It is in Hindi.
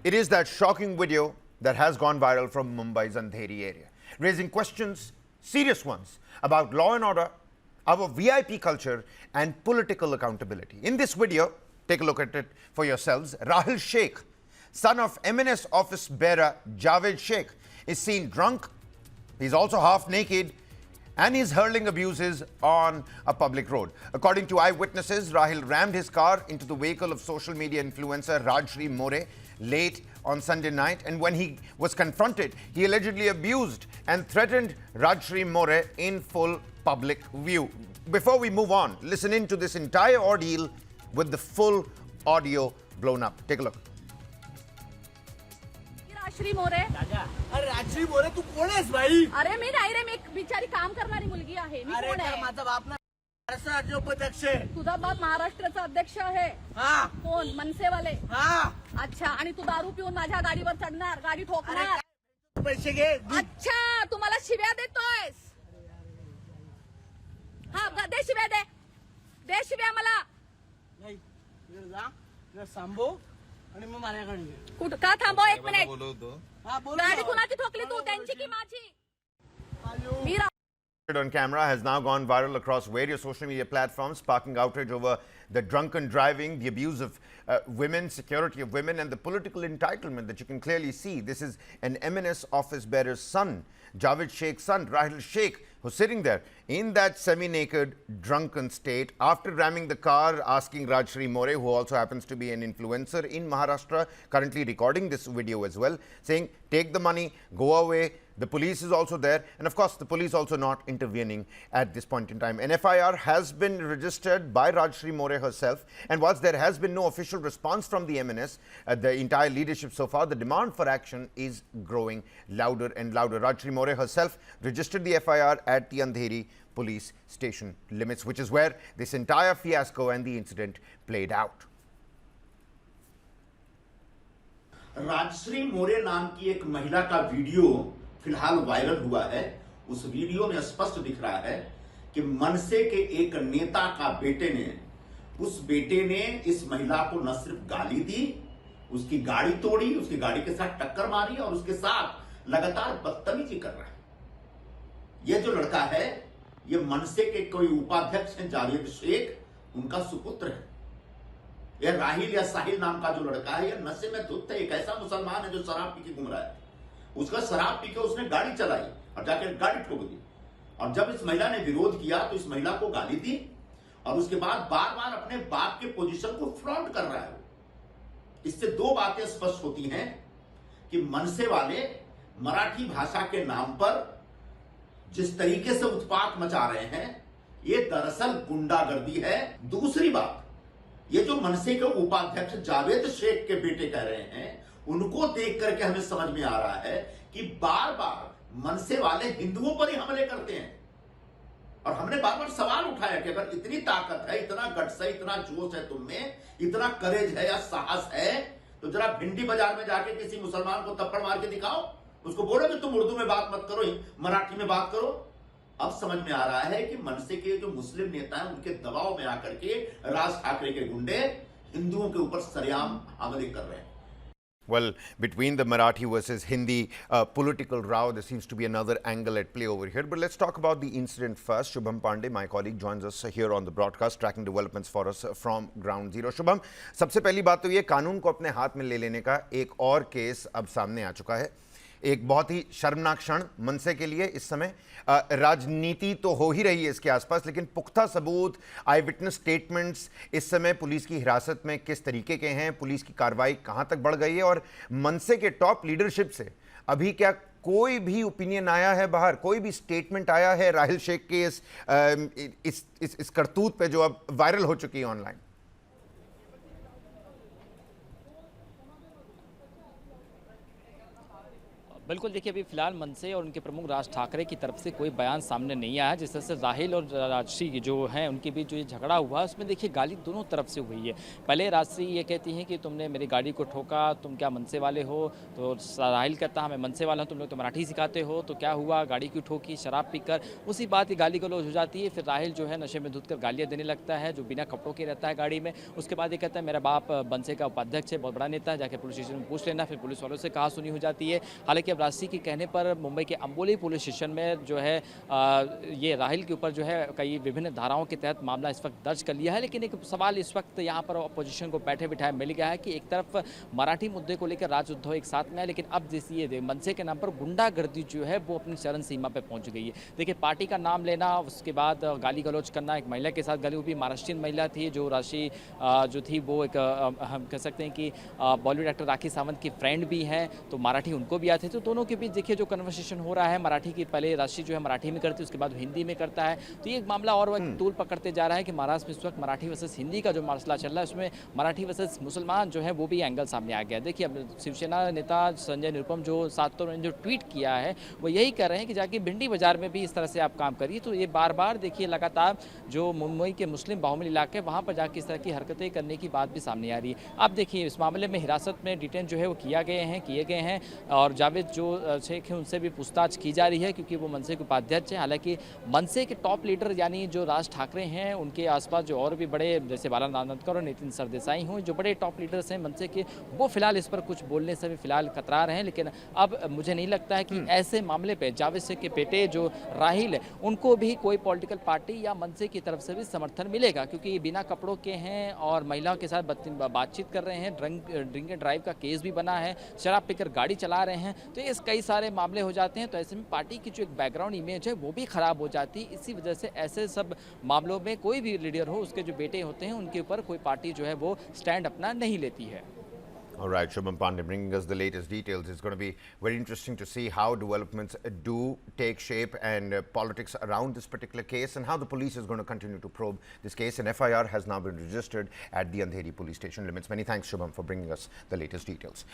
It is that shocking video that has gone viral from Mumbai's Andheri area, raising questions, serious ones, about law and order, our VIP culture and political accountability. In this video, take a look at it for yourselves. Rahil Sheikh, son of MNS office bearer Javed Sheikh, is seen drunk. He's also half naked and he's hurling abuses on a public road. According to eyewitnesses, Rahil rammed his car into the vehicle of social media influencer Rajshri More late on Sunday night, and when he was confronted, he allegedly abused and threatened Rajshri More in full public view. Before we move on, listen in to this entire ordeal with the full audio blown up. Take a look. Rajshree मोरे. अरे राजश्री मोरे तू कोण आहेस भाई? अरे मी नाही रे, मी एक बिचारी काम करणारी मुलगी आहे. मी कोण आहे? माझा बाप ना महाराष्ट्र राज्य उपाध्यक्ष आहे. तुझा बाप महाराष्ट्राचा अध्यक्ष आहे. हा कोण? मनसेवाले. हा अच्छा, आणि तू दारू पिऊन माझ्या गाडीवर चढणार, गाडी ठोकणार. पैसे घे. अच्छा, तू मला शिव्या देतोयस. हा, दे शिव्या, दे शिव्या मला. नाही जा सांभो आणि मग माझ्याकडे कुठं का थांबव एक मिनिट. हा बोल. गाडी कुणाची ठोकली तू, त्यांची की माझी? मी On camera has now gone viral across various social media platforms, sparking outrage over the drunken driving, the abuse of women, security of women, and the political entitlement that you can clearly see. This is an MNS office bearer's son, Javed Sheikh's son, Rahil Sheikh, who's sitting there in that semi-naked, drunken state after ramming the car, asking Rajshri More, who also happens to be an influencer in Maharashtra, currently recording this video as well, saying, take the money, go away. The police is also there, and of course the police also not intervening at this point in time. An FIR has been registered by Rajshri More herself, and whilst there has been no official response from the MNS, the entire leadership so far, the demand for action is growing louder and louder. Rajshri More herself registered the FIR at the Andheri police station limits, which is where this entire fiasco and the incident played out. Rajshree मोरे नाम की एक महिला का वीडियो फिलहाल वायरल हुआ है। उस वीडियो में स्पष्ट दिख रहा है कि मनसे के एक नेता का बेटे ने, उस बेटे ने इस महिला को न सिर्फ गाली दी, उसकी गाड़ी तोड़ी, उसकी गाड़ी के साथ टक्कर मारी और उसके साथ लगातार बदतमीजी कर रहा है। यह जो लड़का है, यह मनसे के कोई उपाध्यक्ष हैं, जावेद शेख, उनका सुपुत्र है। यह राहिल या साहिल नाम का जो लड़का है, यह नशे में धुत है। एक ऐसा मुसलमान है जो शराब पी के घूम रहा है। उसका शराब पी के उसने गाड़ी चलाई और जाकर गाड़ी ठोक दी, और जब इस महिला ने विरोध किया तो इस महिला को गाली दी, और उसके बाद बार बार अपने बाप के पोजीशन को फ्रंट कर रहा है। इससे दो बातें स्पष्ट होती हैं कि मनसे वाले मराठी भाषा के नाम पर जिस तरीके से उत्पात मचा रहे हैं, ये दरअसल गुंडागर्दी है। दूसरी बात, ये जो मनसे के उपाध्यक्ष जावेद शेख के बेटे कह रहे हैं, उनको देख करके हमें समझ में आ रहा है कि बार बार मनसे वाले हिंदुओं पर ही हमले करते हैं। और हमने बार बार सवाल उठाया कि अगर इतनी ताकत है, इतना गट्स है, इतना जोश है तुम में, इतना करेज है या साहस है, तो जरा भिंडी बाजार में जाके किसी मुसलमान को थप्पड़ मार के दिखाओ, उसको बोलो कि तुम उर्दू में बात मत करो, मराठी में बात करो। अब समझ में आ रहा है कि मनसे के जो मुस्लिम नेता हैं, उनके दबाव में आकर के राज ठाकरे के गुंडे हिंदुओं के ऊपर सरेआम हमले कर रहे हैं। Well, between the Marathi versus Hindi political row, there seems to be another angle at play over here. But let's talk about the incident first. Shubham Pandey, my colleague, joins us here on the broadcast, tracking developments for us from Ground Zero. Shubham, सबसे पहली बात तो ये, कानून को अपने हाथ में ले लेने का एक और केस अब सामने आ चुका है। एक बहुत ही शर्मनाक क्षण मनसे के लिए इस समय। राजनीति तो हो ही रही है इसके आसपास, लेकिन पुख्ता सबूत, आई विटनेस स्टेटमेंट्स इस समय पुलिस की हिरासत में किस तरीके के हैं, पुलिस की कार्रवाई कहां तक बढ़ गई है, और मनसे के टॉप लीडरशिप से अभी क्या कोई भी ओपिनियन आया है बाहर, कोई भी स्टेटमेंट आया है राहिल शेख के इस करतूत पे जो अब वायरल हो चुकी है ऑनलाइन? बिल्कुल, देखिए अभी फिलहाल मनसे और उनके प्रमुख राज ठाकरे की तरफ से कोई बयान सामने नहीं आया। जिस तरह से राहिल और राजश्री जो हैं उनके बीच जो ये झगड़ा हुआ उसमें देखिए गाली दोनों तरफ से हुई है। पहले राजश्री ये कहती हैं कि तुमने मेरी गाड़ी को ठोका, तुम क्या मनसे वाले हो? तो राहिल कहता हाँ मैं मनसे वाला हूँ, तुम लोग तो मराठी सिखाते हो, तो क्या हुआ, गाड़ी क्यों ठोकी, शराब पीकर। उसी बात की गाली गलौज हो जाती है। फिर राहिल जो है नशे में धुत कर गालियाँ देने लगता है, जो बिना कपड़ों के रहता है गाड़ी में। उसके बाद ये कहता है मेरा बाप मनसे का उपाध्यक्ष है, बहुत बड़ा नेता है, जाके पुलिस स्टेशन में पूछ लेना। फिर पुलिस वालों से कहा सुनी हो जाती है। हालांकि अब राजश्री के कहने पर मुंबई के अंबोली पुलिस स्टेशन में जो है ये राहिल के ऊपर जो है कई विभिन्न धाराओं के तहत मामला इस वक्त दर्ज कर लिया है। लेकिन एक सवाल इस वक्त यहाँ पर अपोजिशन को बैठे बिठाए मिल गया है कि एक तरफ मराठी मुद्दे को लेकर राज उद्धव एक साथ में है, लेकिन अब जैसे ये मनसे के नाम पर गुंडागर्दी जो है वो अपनी चरम सीमा पर पहुंच गई है। देखिए पार्टी का नाम लेना, उसके बाद गाली गलौज करना, एक महिला के साथ गली, वो भी महाराष्ट्रीयन महिला थी जो राशि जो थी वो एक हम कह सकते हैं कि बॉलीवुड एक्टर राखी सावंत की फ्रेंड भी हैं, तो मराठी उनको भी आते थे। तो दोनों के बीच देखिए जो कन्वर्सेशन हो रहा है, मराठी की पहले राशि जो है मराठी में करती है, उसके बाद हिंदी में करता है। तो ये एक मामला और तूल पकड़ते जा रहा है कि महाराष्ट्र में इस वक्त मराठी वर्सेस हिंदी का जो मसला चल रहा है उसमें मराठी वर्सेस मुसलमान जो है वो भी एंगल सामने आ गया। देखिए अब शिवसेना नेता संजय निरुपम जो सात ने जो ट्वीट किया है वो यही कह रहे हैं कि जाके भिंडी बाजार में भी इस तरह से आप काम करिए। तो ये बार बार देखिए लगातार जो मुंबई के मुस्लिम बाहुल्य इलाके वहाँ पर जाके इस तरह की हरकतें करने की बात भी सामने आ रही है। अब देखिए इस मामले में हिरासत में डिटेन जो है वो किए गए हैं और जावेद जो शेख है उनसे भी पूछताछ की जा रही है क्योंकि वो मनसे के उपाध्यक्ष हैं। हालांकि मनसे के टॉप लीडर यानी जो राज ठाकरे हैं उनके आसपास जो और भी बड़े जैसे बाला नांदकर और नितिन सरदेसाई हों, जो बड़े टॉप लीडर्स हैं मनसे के, वो फिलहाल इस पर कुछ बोलने से भी फिलहाल कतरा रहे हैं। लेकिन अब मुझे नहीं लगता है कि ऐसे मामले पे जावेद शेख के बेटे जो राहिल है उनको भी कोई पॉलिटिकल पार्टी या मनसे की तरफ से भी समर्थन मिलेगा, क्योंकि ये बिना कपड़ों के हैं और महिलाओं के साथ बातचीत कर रहे हैं। ड्रिंक एंड ड्राइव का केस भी बना है, शराब पीकर गाड़ी चला रहे हैं, तो ये कई सारे मामले हो जाते हैं। तो ऐसे में पार्टी की जो एक बैकग्राउंड इमेज है वो भी खराब हो जाती है। इसी वजह से ऐसे सब मामलों में कोई भी लीडर हो, उसके जो बेटे होते हैं उनके ऊपर कोई पार्टी जो है वो स्टैंड अपना नहीं लेती है। All right, Shubham Pandey bringing us the latest details. It's going to be very interesting to see how developments do take shape and politics around this particular case and how the police is going to continue to probe this case. An FIR has now been registered at the Andheri police station limits. Many thanks, Shubham, for bringing us the latest details.